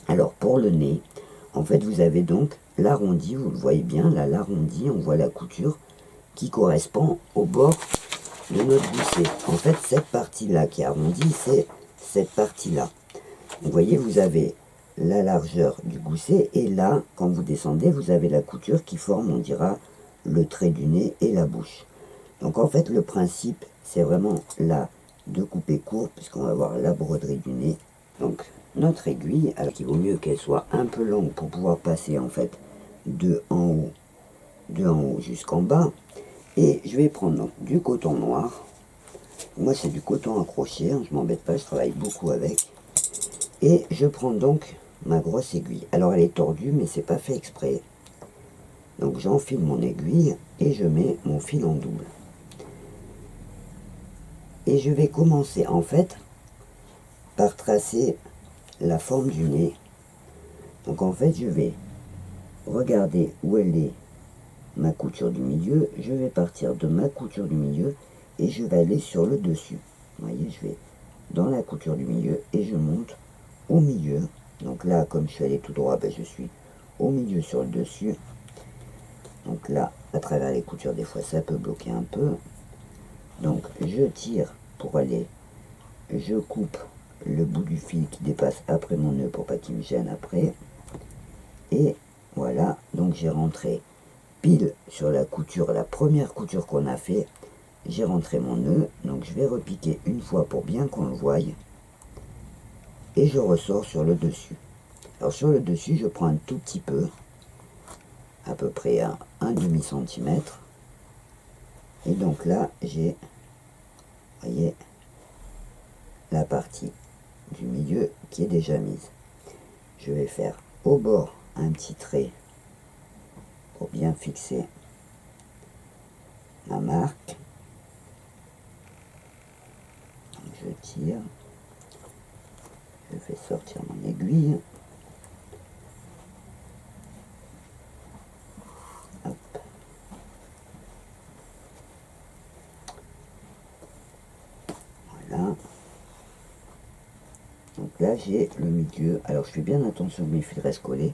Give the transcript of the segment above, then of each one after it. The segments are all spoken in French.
Alors pour le nez, en fait vous avez donc l'arrondi, vous le voyez bien, là l'arrondi, on voit la couture qui correspond au bord de notre gousset. En fait cette partie-là qui est arrondie, c'est cette partie-là. Vous voyez, vous avez la largeur du gousset et là, quand vous descendez, vous avez la couture qui forme, on dira, le trait du nez et la bouche. Donc en fait le principe, c'est vraiment là de couper court puisqu'on va voir la broderie du nez. Donc notre aiguille, alors qu'il vaut mieux qu'elle soit un peu longue pour pouvoir passer en fait de en haut jusqu'en bas. Et je vais prendre donc du coton noir. Moi c'est du coton à crochet, hein, je m'embête pas, je travaille beaucoup avec. Et je prends donc ma grosse aiguille. Alors elle est tordue mais c'est pas fait exprès. Donc j'enfile mon aiguille et je mets mon fil en double. Et je vais commencer en fait par tracer la forme du nez. Donc en fait je vais regarder où elle est ma couture du milieu, je vais partir de ma couture du milieu et je vais aller sur le dessus. Vous voyez, je vais dans la couture du milieu et je monte au milieu. Donc là, comme je suis allé tout droit, ben je suis au milieu sur le dessus. Donc là, à travers les coutures, des fois ça peut bloquer un peu. Donc je tire pour aller, je coupe le bout du fil qui dépasse après mon nœud pour pas qu'il me gêne après. Et voilà, donc j'ai rentré pile sur la couture, la première couture qu'on a fait, j'ai rentré mon nœud, donc je vais repiquer une fois pour bien qu'on le voie, et je ressors sur le dessus. Alors sur le dessus, je prends un tout petit peu, à peu près un demi-centimètre, et donc là, j'ai, vous voyez, la partie du milieu qui est déjà mise. Je vais faire au bord un petit trait pour bien fixer ma marque. Donc je tire, je fais sortir mon aiguille. Hop. Voilà. Donc là j'ai le milieu. Alors je fais bien attention que mes fils restent collés.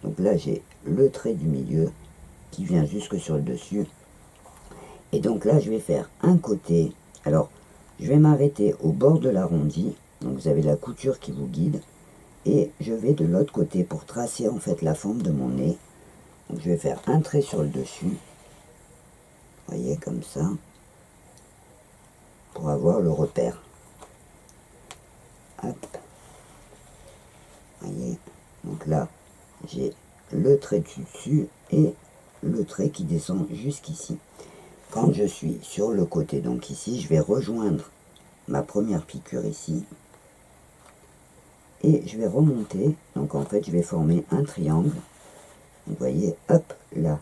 Donc là j'ai le trait du milieu qui vient jusque sur le dessus. Et donc là je vais faire un côté. Alors je vais m'arrêter au bord de l'arrondi. Donc vous avez la couture qui vous guide. Et je vais de l'autre côté pour tracer en fait la forme de mon nez. Donc je vais faire un trait sur le dessus. Vous voyez, comme ça. Pour avoir le repère. Hop. Vous voyez. Donc là, j'ai le trait dessus et le trait qui descend jusqu'ici. Quand je suis sur le côté, donc ici, je vais rejoindre ma première piqûre ici. Et je vais remonter. Donc en fait, je vais former un triangle. Vous voyez, hop, là.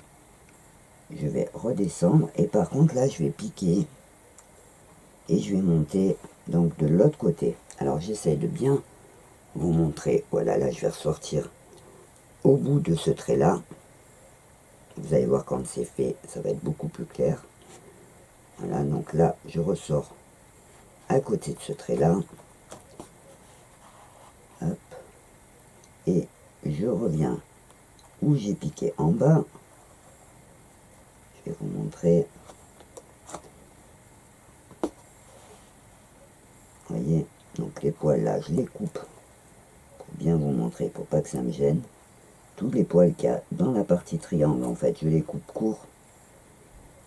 Je vais redescendre. Et par contre, là, je vais piquer. Et je vais monter donc de l'autre côté. Alors j'essaye de bien vous montrer. Voilà, là, je vais ressortir au bout de ce trait là. Vous allez voir quand c'est fait, ça va être beaucoup plus clair. Voilà, donc là je ressors à côté de ce trait là. Hop. Et je reviens où j'ai piqué en bas. Je vais vous montrer. Vous voyez, donc les poils là je les coupe pour bien vous montrer, pour pas que ça me gêne. Tous les poils qu'il y a dans la partie triangle, en fait, je les coupe court.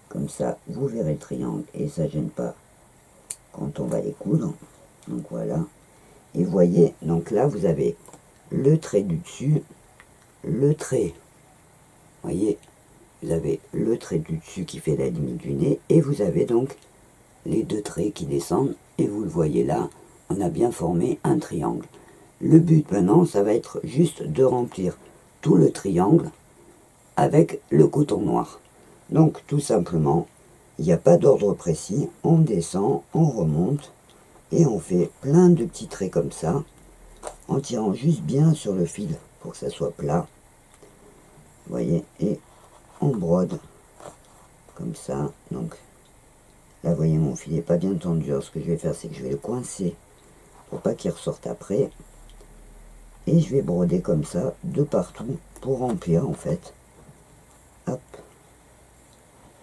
Comme ça, vous verrez le triangle et ça ne gêne pas quand on va les coudre. Donc voilà. Et vous voyez, donc là, vous avez le trait du dessus, le trait. Vous voyez, vous avez le trait du dessus qui fait la limite du nez et vous avez donc les deux traits qui descendent. Et vous le voyez là, on a bien formé un triangle. Le but maintenant, ça va être juste de remplir tout le triangle avec le coton noir. Donc tout simplement, il n'y a pas d'ordre précis, on descend, on remonte et on fait plein de petits traits comme ça en tirant juste bien sur le fil pour que ça soit plat. Vous voyez, et on brode comme ça. Donc là, vous voyez, mon fil n'est pas bien tendu. Alors ce que je vais faire, c'est que je vais le coincer pour pas qu'il ressorte après. Et je vais broder comme ça de partout pour remplir en fait. Hop,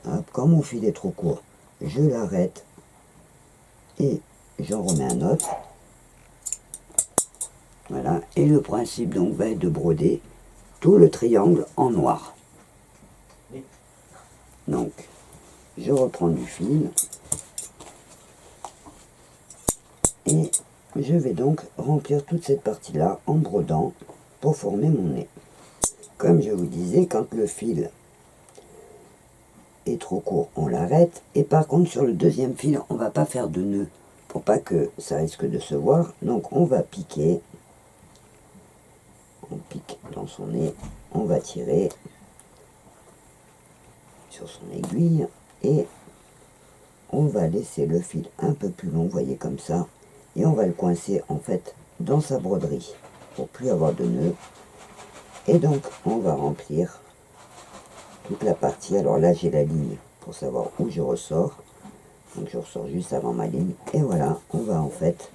hop, quand mon fil est trop court, je l'arrête et j'en remets un autre. Voilà, et le principe donc va être de broder tout le triangle en noir. Donc, je reprends du fil et je vais donc remplir toute cette partie-là en brodant pour former mon nez. Comme je vous disais, quand le fil est trop court, on l'arrête. Et par contre, sur le deuxième fil, on va pas faire de nœud pour pas que ça risque de se voir. Donc, on va piquer. On pique dans son nez. On va tirer sur son aiguille et on va laisser le fil un peu plus long, vous voyez comme ça, et on va le coincer en fait dans sa broderie pour plus avoir de nœuds. Et donc on va remplir toute la partie. Alors là j'ai la ligne pour savoir où je ressors, donc je ressors juste avant ma ligne et voilà, on va en fait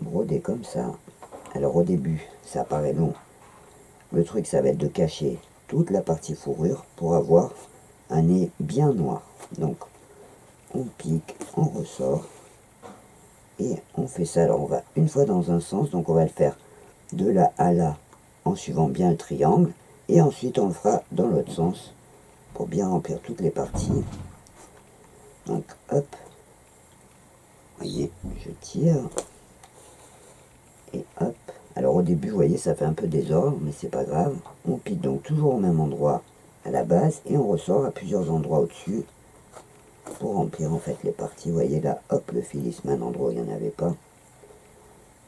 broder comme ça. Alors au début ça paraît long, le truc ça va être de cacher toute la partie fourrure pour avoir un nez bien noir. Donc on pique, on ressort et on fait ça. Alors on va une fois dans un sens, donc on va le faire de là à là en suivant bien le triangle et ensuite on le fera dans l'autre sens pour bien remplir toutes les parties. Donc hop, voyez, je tire et hop. Alors au début vous voyez ça fait un peu désordre mais c'est pas grave. On pique donc toujours au même endroit à la base et on ressort à plusieurs endroits au-dessus pour remplir en fait les parties. Vous voyez là, hop, le fil il se met à un endroit où il n'y en avait pas.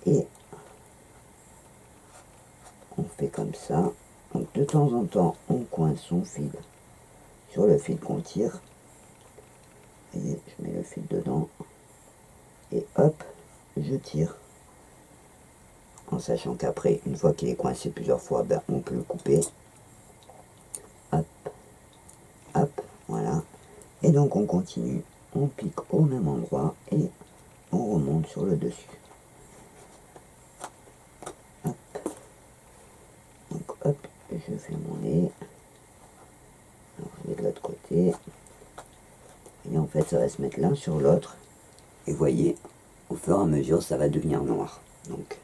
Et on fait comme ça. Donc de temps en temps, on coince son fil sur le fil qu'on tire. Vous voyez, je mets le fil dedans. Et hop, je tire. En sachant qu'après, une fois qu'il est coincé plusieurs fois, ben, on peut le couper. Hop, hop, voilà. Et donc on continue. On pique au même endroit et on remonte sur le dessus. Hop. Donc hop, je fais mon nez. Alors je vais de l'autre côté. Et en fait ça va se mettre l'un sur l'autre. Et vous voyez, au fur et à mesure ça va devenir noir. Donc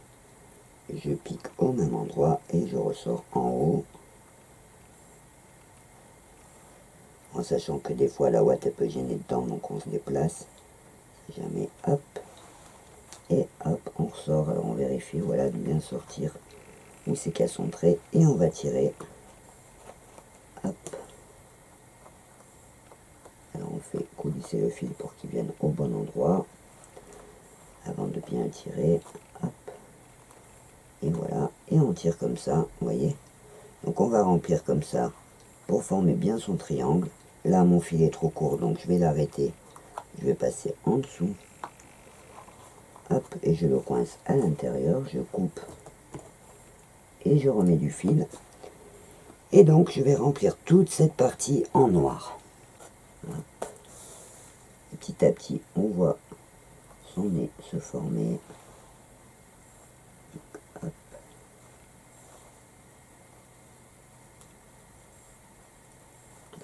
je pique au même endroit et je ressors en haut. En sachant que des fois la ouate elle peut gêner dedans, donc on se déplace. Si jamais, hop. Et hop, on ressort. Alors on vérifie, voilà, de bien sortir où c'est qu'à son trait. Et on va tirer. Hop. Alors on fait coulisser le fil pour qu'il vienne au bon endroit. Avant de bien tirer. Hop. Et voilà. Et on tire comme ça, vous voyez. Donc on va remplir comme ça pour former bien son triangle. Là mon fil est trop court, donc je vais l'arrêter. Je vais passer en dessous. Hop, et je le coince à l'intérieur. Je coupe. Et je remets du fil. Et donc je vais remplir toute cette partie en noir. Hop. Et petit à petit, on voit son nez se former. Hop.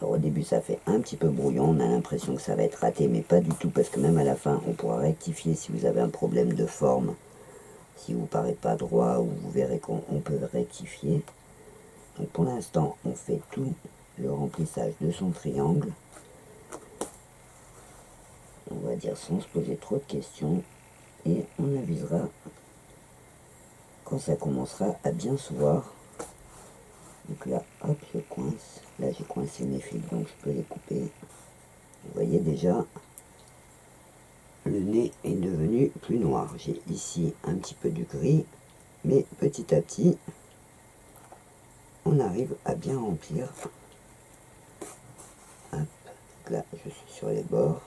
Alors au début ça fait un petit peu brouillon, on a l'impression que ça va être raté, mais pas du tout, parce que même à la fin on pourra rectifier si vous avez un problème de forme. Si vous ne paraît pas droit, ou vous verrez qu'on peut rectifier. Donc pour l'instant on fait tout le remplissage de son triangle. On va dire sans se poser trop de questions. Et on avisera quand ça commencera à bien se voir. Donc là, hop, je coince. Là, j'ai coincé mes fils, donc je peux les couper. Vous voyez déjà, le nez est devenu plus noir. J'ai ici un petit peu du gris, mais petit à petit, on arrive à bien remplir. Hop, là, je suis sur les bords.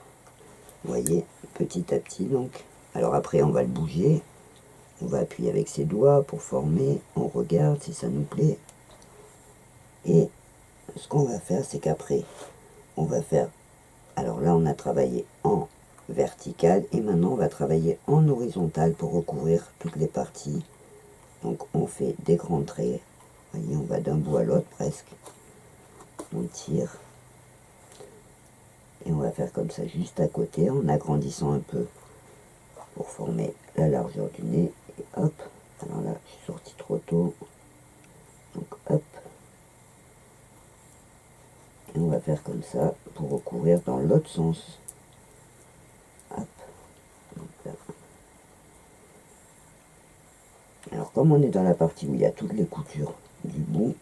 Vous voyez, petit à petit, donc. Alors après, on va le bouger. On va appuyer avec ses doigts pour former. On regarde si ça nous plaît. Et ce qu'on va faire, c'est qu'après, on va faire... Alors là, on a travaillé en vertical. Et maintenant, on va travailler en horizontal pour recouvrir toutes les parties Donc on fait des grands traits. Vous voyez, on va d'un bout à l'autre presque. On tire. Et on va faire comme ça juste à côté en agrandissant un peu pour former la largeur du nez. Et hop, alors là je suis sorti trop tôt. Donc hop. Et on va faire comme ça pour recouvrir dans l'autre sens. Hop. Donc là. Alors comme on est dans la partie où il y a toutes les coutures du bout,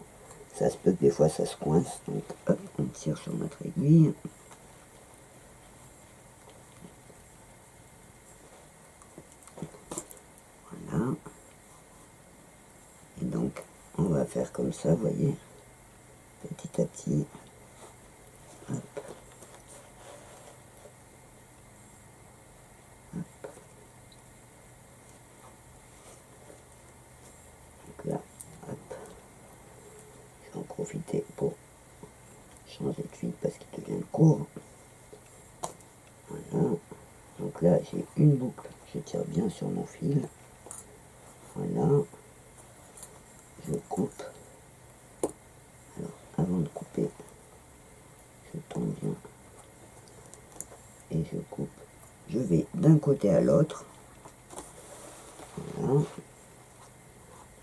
ça se peut que des fois ça se coince. Donc hop, on tire sur notre aiguille. Voilà. Et donc on va faire comme ça, vous voyez, petit à petit. Hop. Donc là, hop. Je vais en profiter pour changer de fil parce qu'il devient court. Voilà. Donc là, j'ai une boucle. Je tire bien sur mon fil. Voilà. Je coupe. Alors, avant de couper, je tends bien. Et je coupe. Je vais d'un côté à l'autre. Voilà.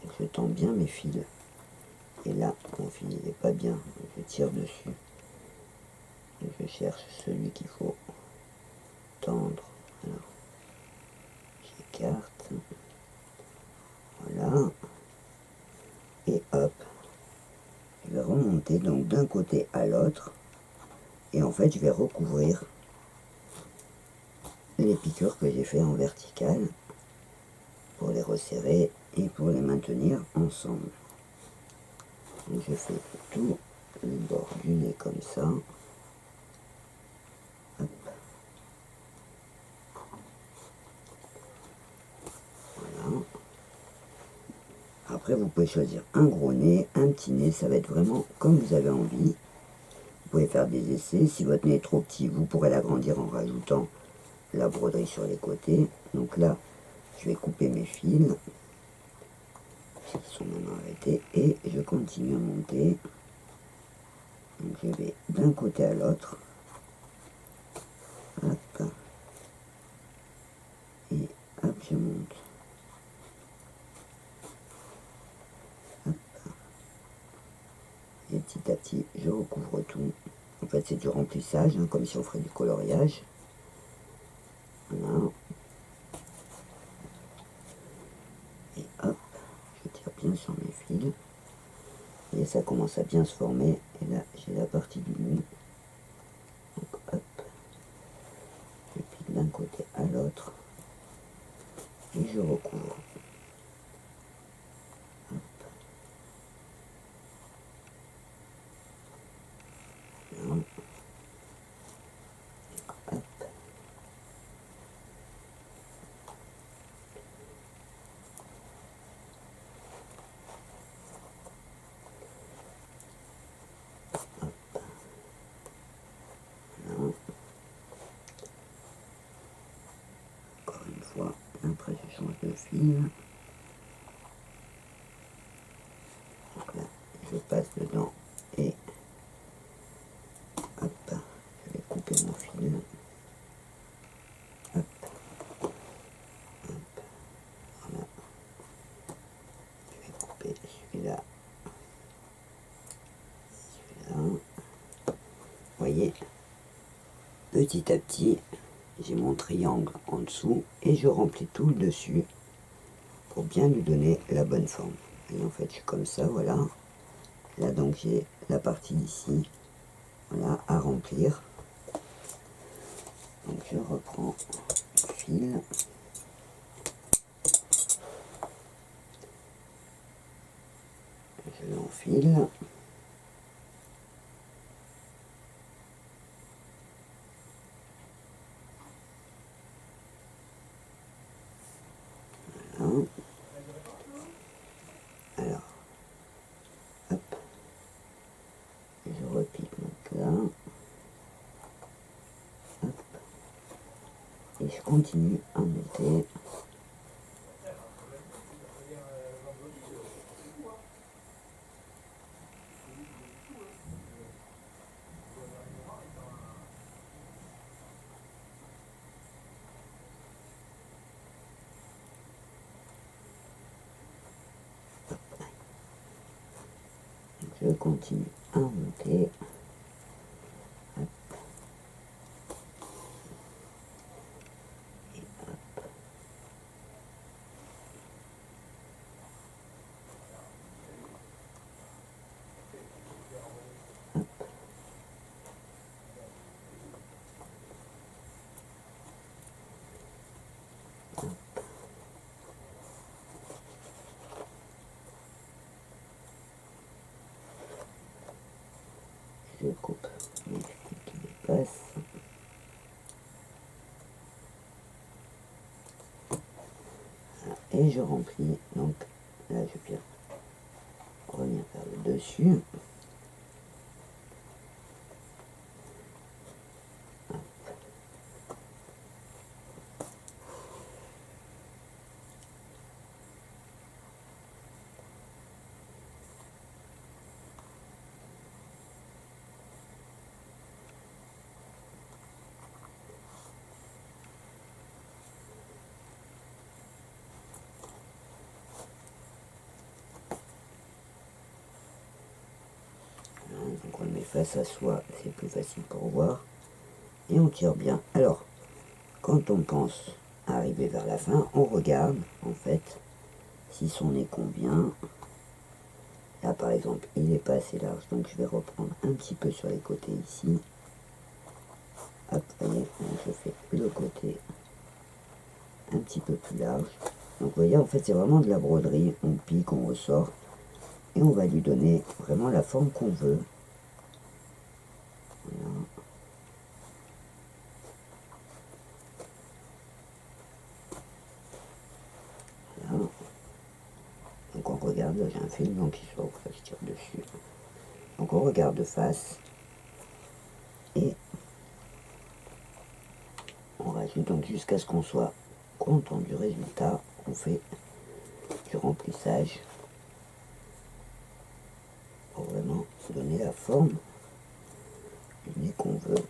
Et je tends bien mes fils. Et là, mon fil n'est pas bien. Je tire dessus. Et je cherche celui qu'il faut tendre. Alors, j'écarte. Voilà. Et hop. Je vais remonter donc d'un côté à l'autre. Et en fait, je vais recouvrir les piqûres que j'ai fait en vertical pour les resserrer et pour les maintenir ensemble. Donc je fais tout le bord du nez comme ça. Hop. Voilà. Après, vous pouvez choisir un gros nez, un petit nez, ça va être vraiment comme vous avez envie. Vous pouvez faire des essais. Si votre nez est trop petit, vous pourrez l'agrandir en rajoutant la broderie sur les côtés. Donc là, je vais couper mes fils. Ils sont maintenant arrêtés. Et je continue à monter. Donc je vais d'un côté à l'autre. Hop. Et hop, je monte. Hop. Et petit à petit, je recouvre tout. En fait, c'est du remplissage, hein, comme si on ferait du coloriage. Voilà. Et hop, je tire bien sur mes fils. Et ça commence à bien se former. Et là, j'ai la partie du bout. Donc hop, je pique d'un côté à l'autre. Et je recouvre. Hop. Là. Hop. Là. Encore une fois, après je change de fil. Donc là, je passe dedans et hop, je vais couper mon fil. Hop, hop, voilà. Je vais couper celui-là. Celui-là. Vous voyez, petit à petit, j'ai mon triangle en dessous et je remplis tout le dessus pour bien lui donner la bonne forme. Et en fait, je suis comme ça, voilà. Là, donc, j'ai la partie d'ici, voilà, à remplir. Donc, je reprends le fil. Je l'enfile. Voilà. Alors, hop, je repique donc là, hop, et je continue à monter. je continue à monter. Hop. Et hop. Hop. Hop. Je coupe les fils qui dépassent. Voilà. Et je remplis. Donc là, je viens revenir vers le dessus. Donc on le met face à soi, c'est plus facile pour voir. Et on tire bien. Alors, quand on pense arriver vers la fin, on regarde en fait si son nez convient. Là par exemple, il n'est pas assez large, donc je vais reprendre un petit peu sur les côtés ici. Hop, vous voyez, je fais le côté un petit peu plus large. Donc vous voyez, en fait c'est vraiment de la broderie, on pique, on ressort, et on va lui donner vraiment la forme qu'on veut. Voilà. Voilà. Donc on regarde, là j'ai un fil blanc qui sort, là je tire dessus. Donc on regarde de face, et on rajoute donc jusqu'à ce qu'on soit content du résultat. On fait du remplissage pour vraiment donner la forme du nez qu'on veut.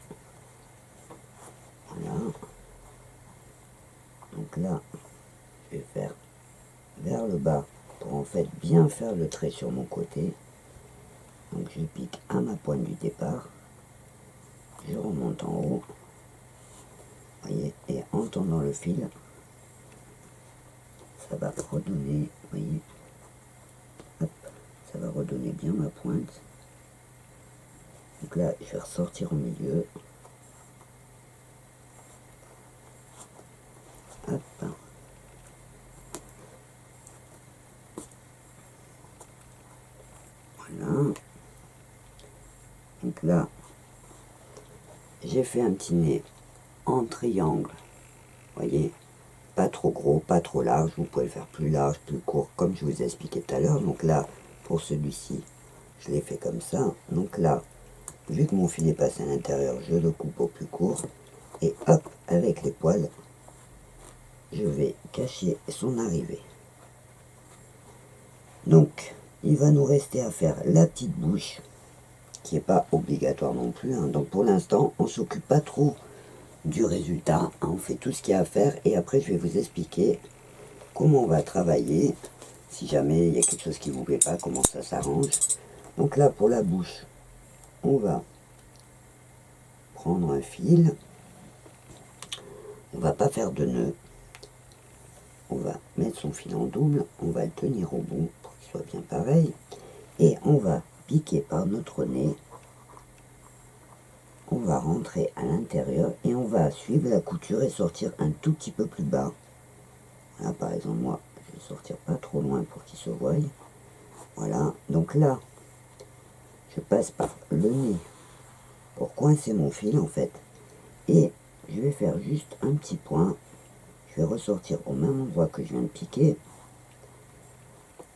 Voilà. Donc là, je vais faire vers le bas pour en fait bien faire le trait sur mon côté. Donc je pique à ma pointe du départ, je remonte en haut, voyez, et en tendant le fil, ça va redonner, voyez, hop, ça va redonner bien ma pointe. Donc là, je vais ressortir au milieu. Hop. Voilà. Donc là, j'ai fait un petit nez en triangle. Voyez, pas trop gros, pas trop large. Vous pouvez le faire plus large, plus court, comme je vous ai expliqué tout à l'heure. Donc là, pour celui-ci, je l'ai fait comme ça. Donc là, vu que mon filet passe à l'intérieur, je le coupe au plus court. Et hop, avec les poils, je vais cacher son arrivée. Donc, il va nous rester à faire la petite bouche, qui n'est pas obligatoire non plus. Hein. Donc pour l'instant, on ne s'occupe pas trop du résultat. Hein. On fait tout ce qu'il y a à faire. Et après, je vais vous expliquer comment on va travailler. Si jamais il y a quelque chose qui ne vous plaît pas, comment ça s'arrange. Donc là, pour la bouche, on va prendre un fil. On va pas faire de nœud. On va mettre son fil en double. On va le tenir au bout pour qu'il soit bien pareil. Et on va piquer par notre nez. On va rentrer à l'intérieur et on va suivre la couture et sortir un tout petit peu plus bas. Là, par exemple, moi, je vais sortir pas trop loin pour qu'il se voie. Voilà, donc là, je passe par le nez pour coincer mon fil, en fait. Et je vais faire juste un petit point. Je vais ressortir au même endroit que je viens de piquer.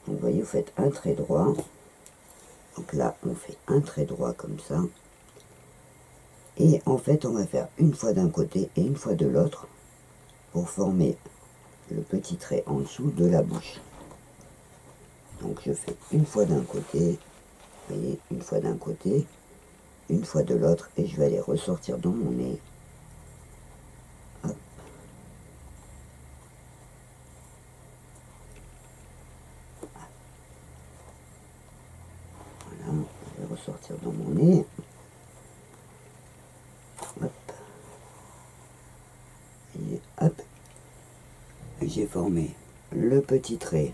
Donc, vous voyez, vous faites un trait droit. Donc là, on fait un trait droit comme ça. Et en fait, on va faire une fois d'un côté et une fois de l'autre pour former le petit trait en dessous de la bouche. Donc je fais une fois d'un côté, vous voyez, une fois d'un côté, une fois de l'autre, et je vais aller ressortir dans mon nez. Hop. Voilà. ressortir dans mon nez. Hop. Et hop. J'ai formé le petit trait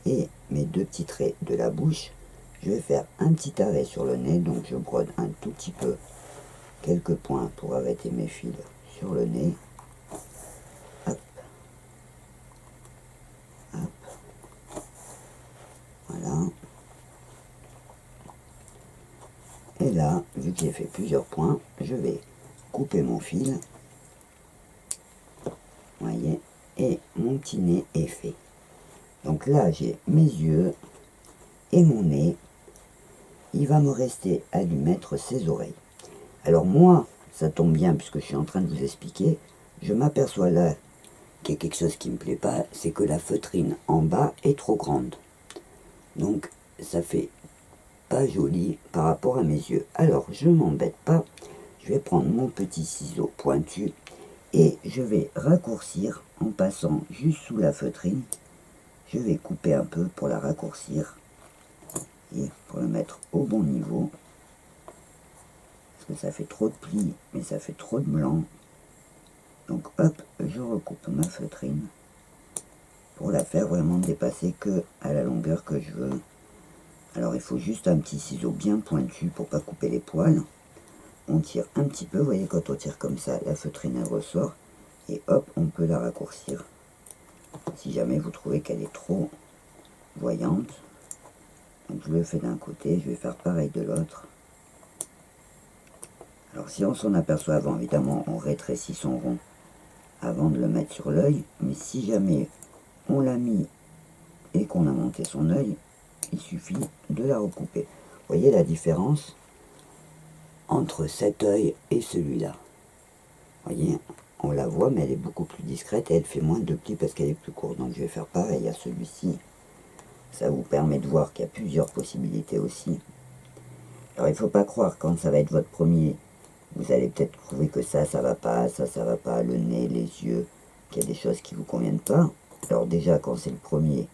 et mes deux petits traits de la bouche. Je vais faire un petit arrêt sur le nez, donc je brode un tout petit peu, quelques points pour arrêter mes fils sur le nez. Hop. Hop. Voilà. Et là, vu que j'ai fait plusieurs points, je vais couper mon fil. Vous voyez, et mon petit nez est fait. Donc là, j'ai mes yeux et mon nez. Il va me rester à lui mettre ses oreilles. Alors moi, ça tombe bien puisque je suis en train de vous expliquer, je m'aperçois là qu'il y a quelque chose qui ne me plaît pas, c'est que la feutrine en bas est trop grande. Donc ça fait pas joli par rapport à mes yeux. Alors je m'embête pas, je vais prendre mon petit ciseau pointu et je vais raccourcir en passant juste sous la feutrine. Je vais couper un peu pour la raccourcir et pour la mettre au bon niveau. Parce que ça fait trop de plis, mais ça fait trop de blanc. Donc hop, je recoupe ma feutrine pour la faire vraiment dépasser que à la longueur que je veux. Alors il faut juste un petit ciseau bien pointu pour pas couper les poils. On tire un petit peu, vous voyez quand on tire comme ça, la feutrine elle ressort. Et hop, on peut la raccourcir. Si jamais vous trouvez qu'elle est trop voyante. Donc je le fais d'un côté, je vais faire pareil de l'autre. Alors si on s'en aperçoit avant, évidemment, on rétrécit son rond avant de le mettre sur l'œil. Mais si jamais on l'a mis et qu'on a monté son œil, il suffit de la recouper. Vous voyez la différence entre cet œil et celui-là. Vous voyez, on la voit, mais elle est beaucoup plus discrète et elle fait moins de plis parce qu'elle est plus courte. Donc je vais faire pareil à celui-ci. Ça vous permet de voir qu'il y a plusieurs possibilités aussi. Alors il ne faut pas croire quand ça va être votre premier, vous allez peut-être trouver que ça va pas, ça va pas, le nez, les yeux, qu'il y a des choses qui ne vous conviennent pas. Alors déjà quand c'est le premier,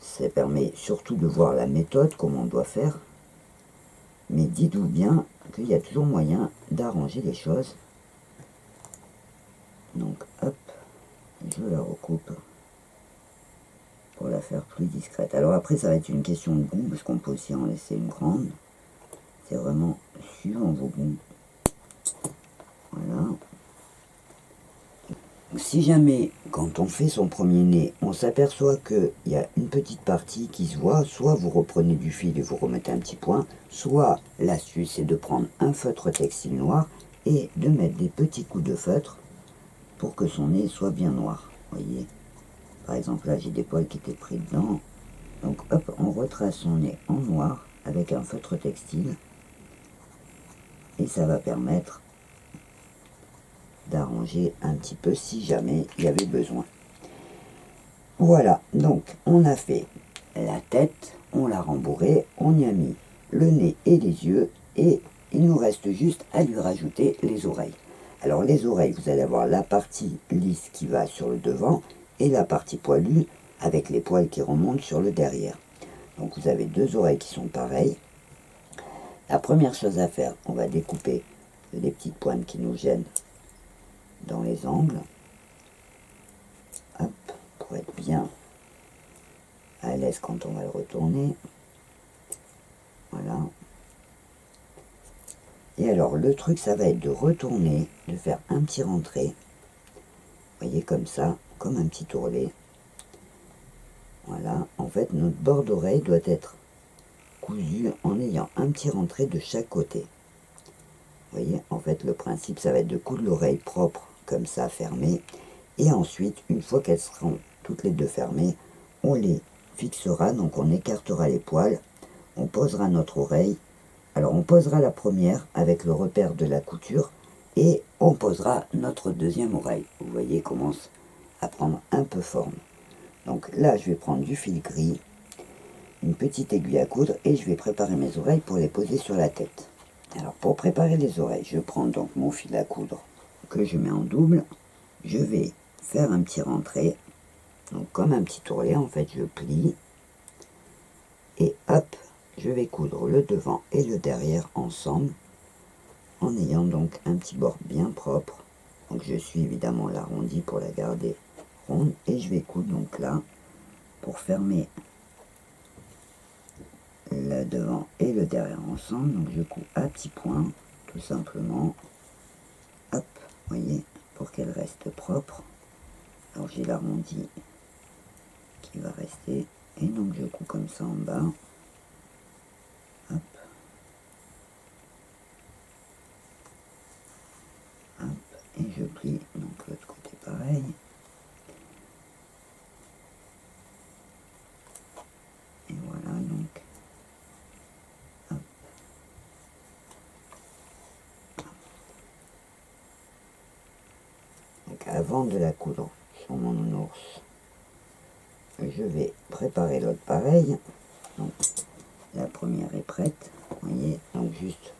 ça permet surtout de voir la méthode, comment on doit faire. Mais dites-vous bien qu'il y a toujours moyen d'arranger les choses. Donc hop, je la recoupe pour la faire plus discrète. Alors après ça va être une question de goût, parce qu'on peut aussi en laisser une grande. C'est vraiment suivant vos goûts. Voilà. Si jamais, quand on fait son premier nez, on s'aperçoit qu'il y a une petite partie qui se voit, soit vous reprenez du fil et vous remettez un petit point, soit l'astuce c'est de prendre un feutre textile noir et de mettre des petits coups de feutre pour que son nez soit bien noir. Vous voyez, par exemple là j'ai des poils qui étaient pris dedans, donc hop, on retrace son nez en noir avec un feutre textile et ça va permettre d'arranger un petit peu si jamais il y avait besoin. Voilà, donc on a fait la tête, on l'a rembourré, on y a mis le nez et les yeux et il nous reste juste à lui rajouter les oreilles. Alors les oreilles, vous allez avoir la partie lisse qui va sur le devant et la partie poilue avec les poils qui remontent sur le derrière. Donc vous avez deux oreilles qui sont pareilles. La première chose à faire, on va découper les petites pointes qui nous gênent dans les angles, hop, pour être bien à l'aise quand on va le retourner. Voilà. Et alors le truc ça va être de retourner, de faire un petit rentré, vous voyez comme ça, comme un petit ourlet. Voilà, en fait notre bord d'oreille doit être cousu en ayant un petit rentré de chaque côté. Vous voyez, en fait le principe ça va être de coudre l'oreille propre comme ça fermée, et ensuite une fois qu'elles seront toutes les deux fermées, on les fixera, donc on écartera les poils, on posera notre oreille. Alors on posera la première avec le repère de la couture et on posera notre deuxième oreille. Vous voyez, commence à prendre un peu forme. Donc là je vais prendre du fil gris, une petite aiguille à coudre et je vais préparer mes oreilles pour les poser sur la tête. Alors pour préparer les oreilles, je prends donc mon fil à coudre que je mets en double. Je vais faire un petit rentré, donc comme un petit ourlet en fait, je plie et hop, je vais coudre le devant et le derrière ensemble, en ayant donc un petit bord bien propre. Donc je suis évidemment l'arrondi pour la garder ronde, et je vais coudre donc là, pour fermer le devant et le derrière ensemble. Donc je couds à petits points, tout simplement, hop, vous voyez, pour qu'elle reste propre. Alors j'ai l'arrondi qui va rester, et donc je couds comme ça en bas, hop, hop, et je plie, donc l'autre côté pareil, et voilà, donc, hop. Donc avant de la coudre sur mon ours, je vais préparer l'autre pareil. Donc la première est prête, vous voyez, donc juste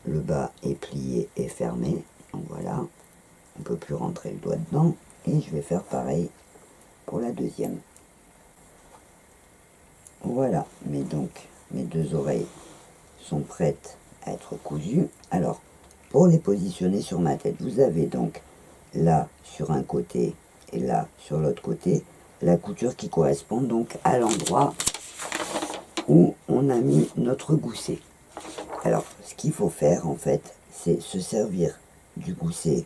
le bas est plié et fermé, donc voilà, on ne peut plus rentrer le doigt dedans, et je vais faire pareil pour la deuxième. Voilà, mais donc mes deux oreilles sont prêtes à être cousues. Alors, pour les positionner sur ma tête, vous avez donc là sur un côté et là sur l'autre côté la couture qui correspond donc à l'endroit où on a mis notre gousset. Alors, ce qu'il faut faire en fait, c'est se servir du gousset,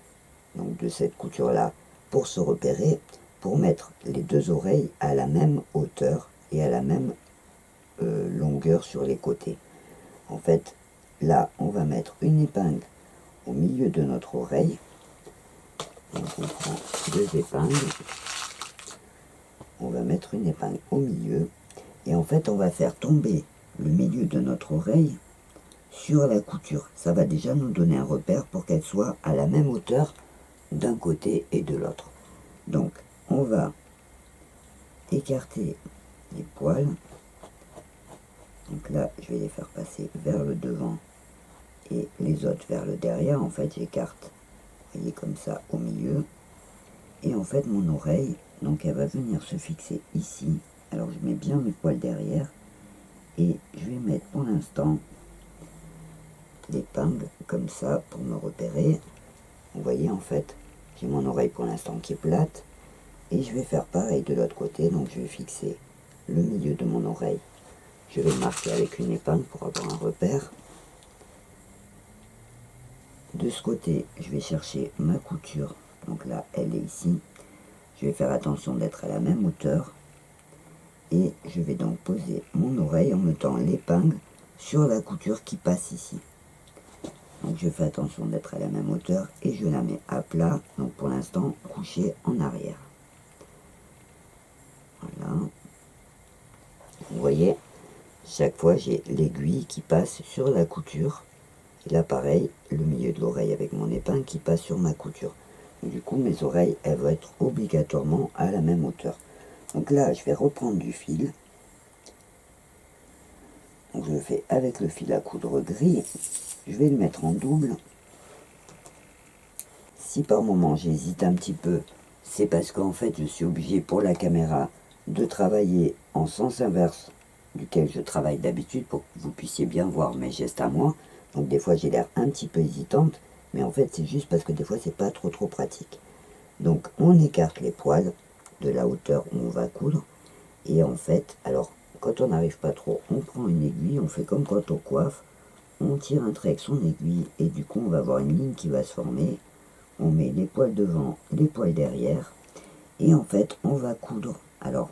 donc de cette couture là, pour se repérer, pour mettre les deux oreilles à la même hauteur et à la même longueur sur les côtés. En fait, là, on va mettre une épingle au milieu de notre oreille. Donc on prend deux épingles, on va mettre une épingle au milieu, et en fait on va faire tomber le milieu de notre oreille sur la couture. Ça va déjà nous donner un repère pour qu'elle soit à la même hauteur d'un côté et de l'autre. Donc on va écarter les poils. Donc là je vais les faire passer vers le devant et les autres vers le derrière. En fait j'écarte, vous voyez, comme ça au milieu. Et en fait mon oreille, donc elle va venir se fixer ici. Alors je mets bien mes poils derrière, et je vais mettre pour l'instant l'épingle comme ça pour me repérer. Vous voyez, en fait j'ai mon oreille pour l'instant qui est plate, et je vais faire pareil de l'autre côté. Donc je vais fixer le milieu de mon oreille, je vais marquer avec une épingle pour avoir un repère. De ce côté je vais chercher ma couture, donc là elle est ici. Je vais faire attention d'être à la même hauteur, et je vais donc poser mon oreille en mettant l'épingle sur la couture qui passe ici. Donc je fais attention d'être à la même hauteur, et je la mets à plat, donc pour l'instant couchée en arrière. Voilà. Vous voyez, chaque fois j'ai l'aiguille qui passe sur la couture, et là pareil, le milieu de l'oreille avec mon épingle qui passe sur ma couture. Du coup mes oreilles, elles vont être obligatoirement à la même hauteur. Donc là je vais reprendre du fil. Donc je le fais avec le fil à coudre gris. Je vais le mettre en double. Si par moment j'hésite un petit peu, c'est parce qu'en fait je suis obligé pour la caméra de travailler en sens inverse duquel je travaille d'habitude, pour que vous puissiez bien voir mes gestes à moi. Donc des fois j'ai l'air un petit peu hésitante, mais en fait c'est juste parce que des fois c'est pas trop pratique. Donc on écarte les poils de la hauteur où on va coudre, et en fait, alors quand on n'arrive pas trop, on prend une aiguille, on fait comme quand on coiffe, on tire un trait avec son aiguille, et du coup on va avoir une ligne qui va se former. On met les poils devant, les poils derrière, et en fait on va coudre. Alors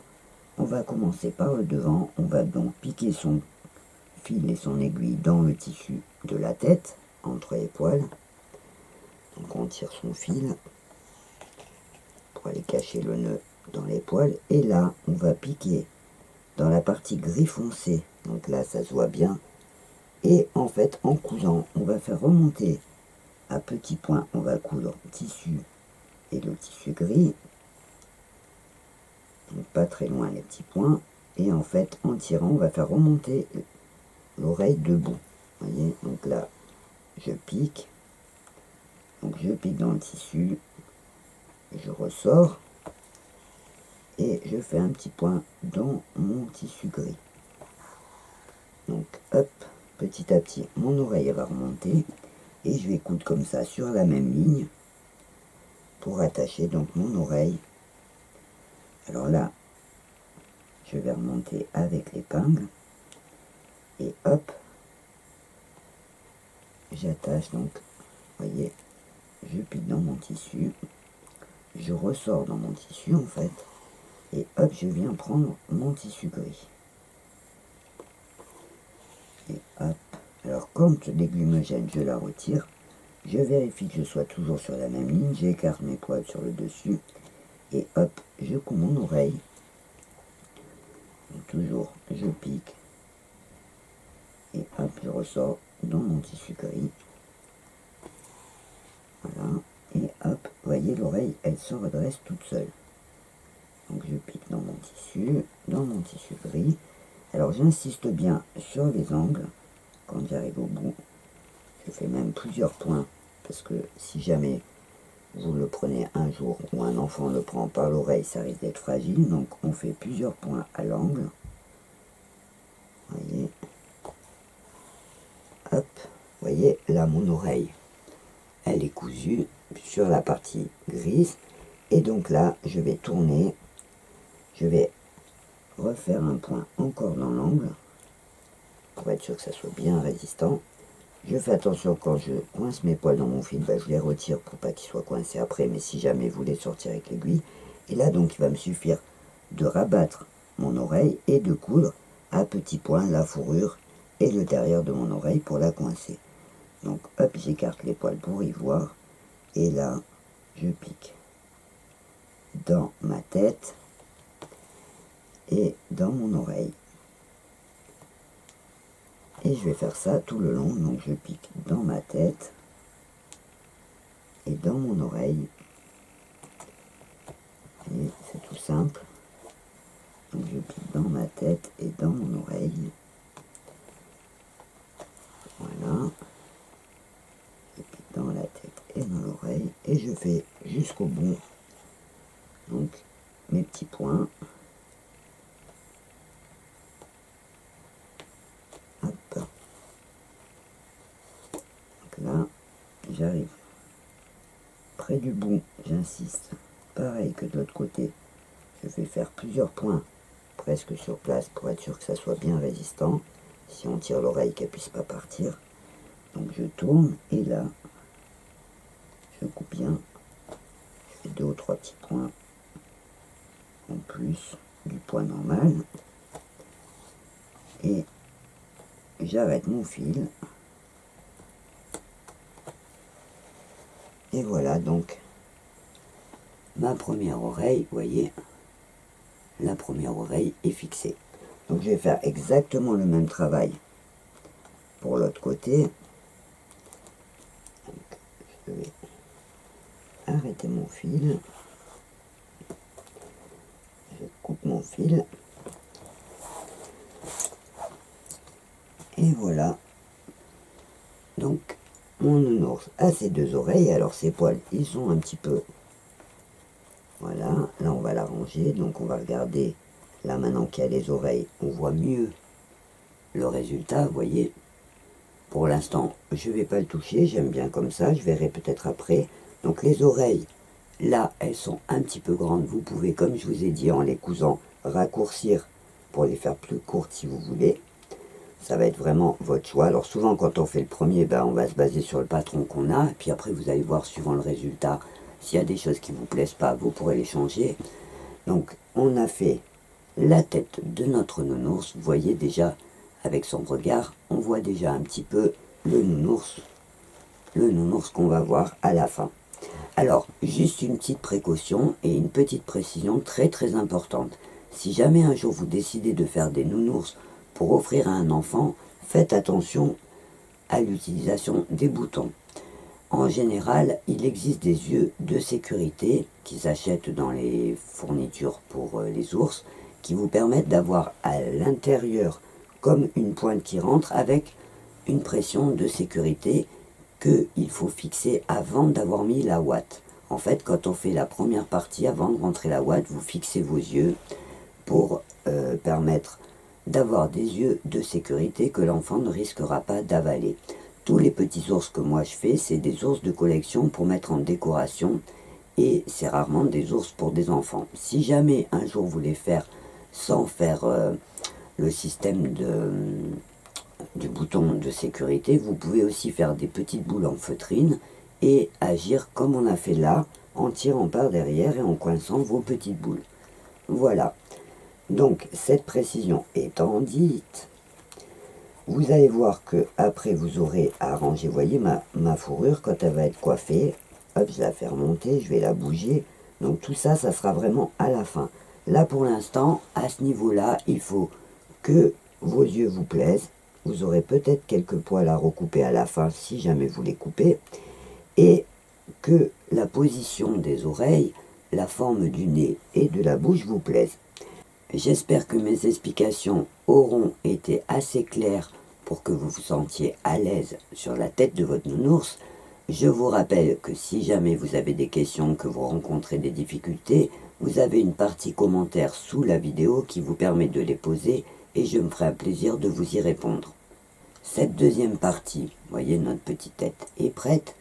on va commencer par le devant, on va donc piquer son fil et son aiguille dans le tissu de la tête, entre les poils. Donc on tire son fil pour aller cacher le nœud dans les poils, et là on va piquer dans la partie gris foncé, donc là ça se voit bien, et en fait en cousant on va faire remonter à petits points, on va coudre le tissu et le tissu gris, donc pas très loin les petits points, et en fait en tirant on va faire remonter l'oreille debout, vous voyez. Donc là je pique, donc je pique dans le tissu, je ressors, et je fais un petit point dans mon tissu gris. Donc hop, petit à petit, mon oreille va remonter et je vais coudre comme ça sur la même ligne pour attacher donc mon oreille. Alors là, je vais remonter avec l'épingle et hop, j'attache donc, vous voyez, je pique dans mon tissu, je ressors dans mon tissu en fait, et hop, je viens prendre mon tissu gris. Et hop, alors quand l'aiguille me gêne, je la retire, je vérifie que je sois toujours sur la même ligne, j'écarte mes poils sur le dessus, et hop, je couds mon oreille. Donc toujours, je pique, et hop, je ressors dans mon tissu gris. Voilà, et hop, vous voyez, l'oreille, elle se redresse toute seule. Donc je pique dans mon tissu gris. Alors j'insiste bien sur les angles. Quand j'arrive au bout, je fais même plusieurs points, parce que si jamais vous le prenez un jour ou un enfant le prend par l'oreille, ça risque d'être fragile. Donc on fait plusieurs points à l'angle. Voyez. Hop, vous voyez, là mon oreille, elle est cousue sur la partie grise. Et donc là, je vais tourner, je vais refaire un point encore dans l'angle, pour être sûr que ça soit bien résistant. Je fais attention quand je coince mes poils dans mon fil, je les retire pour pas qu'ils soient coincés après, mais si jamais vous les sortir avec l'aiguille. Et là donc il va me suffire de rabattre mon oreille et de coudre à petits points la fourrure et le derrière de mon oreille pour la coincer. Donc hop, j'écarte les poils pour y voir, et là je pique dans ma tête et dans mon oreille. Et je vais faire ça tout le long, donc je pique dans ma tête et dans mon oreille. Et c'est tout simple. Donc je pique dans ma tête et dans mon oreille. Voilà. Je pique dans la tête et dans l'oreille. Et je fais jusqu'au bout. Donc mes petits points. Hop. Donc là, j'arrive près du bout, j'insiste. Pareil que de l'autre côté, je vais faire plusieurs points presque sur place pour être sûr que ça soit bien résistant. Si on tire l'oreille, qu'elle puisse pas partir. Donc je tourne et là, je coupe bien. Je fais 2 ou 3 petits points en plus du point normal. Et j'arrête mon fil. Et voilà donc ma première oreille, vous voyez, la première oreille est fixée. Donc je vais faire exactement le même travail pour l'autre côté. Donc, je vais arrêter mon fil. Je coupe mon fil. Et voilà. Donc mon nounours a ses 2 oreilles. Alors ses poils, ils sont un petit peu... Voilà, là on va l'arranger. Donc on va regarder. Là maintenant qu'il y a les oreilles, on voit mieux le résultat, vous voyez. Pour l'instant, je ne vais pas le toucher, j'aime bien comme ça, je verrai peut-être après. Donc les oreilles, là, elles sont un petit peu grandes. Vous pouvez, comme je vous ai dit, en les cousant, raccourcir pour les faire plus courtes si vous voulez. Ça va être vraiment votre choix. Alors souvent, quand on fait le premier, on va se baser sur le patron qu'on a. Et puis après, vous allez voir, suivant le résultat, s'il y a des choses qui ne vous plaisent pas, vous pourrez les changer. Donc, on a fait la tête de notre nounours. Vous voyez déjà, avec son regard, on voit déjà un petit peu le nounours qu'on va voir à la fin. Alors, juste une petite précaution et une petite précision très très importante. Si jamais un jour vous décidez de faire des nounours pour offrir à un enfant, faites attention à l'utilisation des boutons. En général, il existe des yeux de sécurité qui s'achètent dans les fournitures pour les ours, qui vous permettent d'avoir à l'intérieur comme une pointe qui rentre avec une pression de sécurité qu'il faut fixer avant d'avoir mis la ouate. En fait, quand on fait la première partie, avant de rentrer la ouate, vous fixez vos yeux pour permettre d'avoir des yeux de sécurité que l'enfant ne risquera pas d'avaler. Tous les petits ours que moi je fais, c'est des ours de collection pour mettre en décoration, et c'est rarement des ours pour des enfants. Si jamais un jour vous voulez faire sans faire le système du bouton de sécurité, vous pouvez aussi faire des petites boules en feutrine et agir comme on a fait là, en tirant par derrière et en coinçant vos petites boules. Voilà. Donc, cette précision étant dite, vous allez voir que après vous aurez arrangé, vous voyez ma fourrure, quand elle va être coiffée, hop, je la fais remonter, je vais la bouger. Donc tout ça, ça sera vraiment à la fin. Là, pour l'instant, à ce niveau-là, il faut que vos yeux vous plaisent. Vous aurez peut-être quelques poils à recouper à la fin, si jamais vous les coupez. Et que la position des oreilles, la forme du nez et de la bouche vous plaisent. J'espère que mes explications auront été assez claires pour que vous vous sentiez à l'aise sur la tête de votre nounours. Je vous rappelle que si jamais vous avez des questions, que vous rencontrez des difficultés, vous avez une partie commentaire sous la vidéo qui vous permet de les poser et je me ferai un plaisir de vous y répondre. Cette deuxième partie, vous voyez, notre petite tête est prête.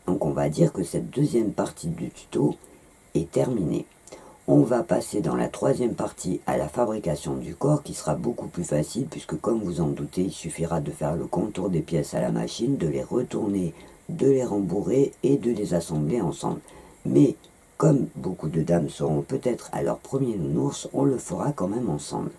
Donc on va dire que cette deuxième partie du tuto est terminée. On va passer dans la troisième partie à la fabrication du corps qui sera beaucoup plus facile puisque comme vous en doutez, il suffira de faire le contour des pièces à la machine, de les retourner, de les rembourrer et de les assembler ensemble. Mais comme beaucoup de dames seront peut-être à leur premier nounours, on le fera quand même ensemble.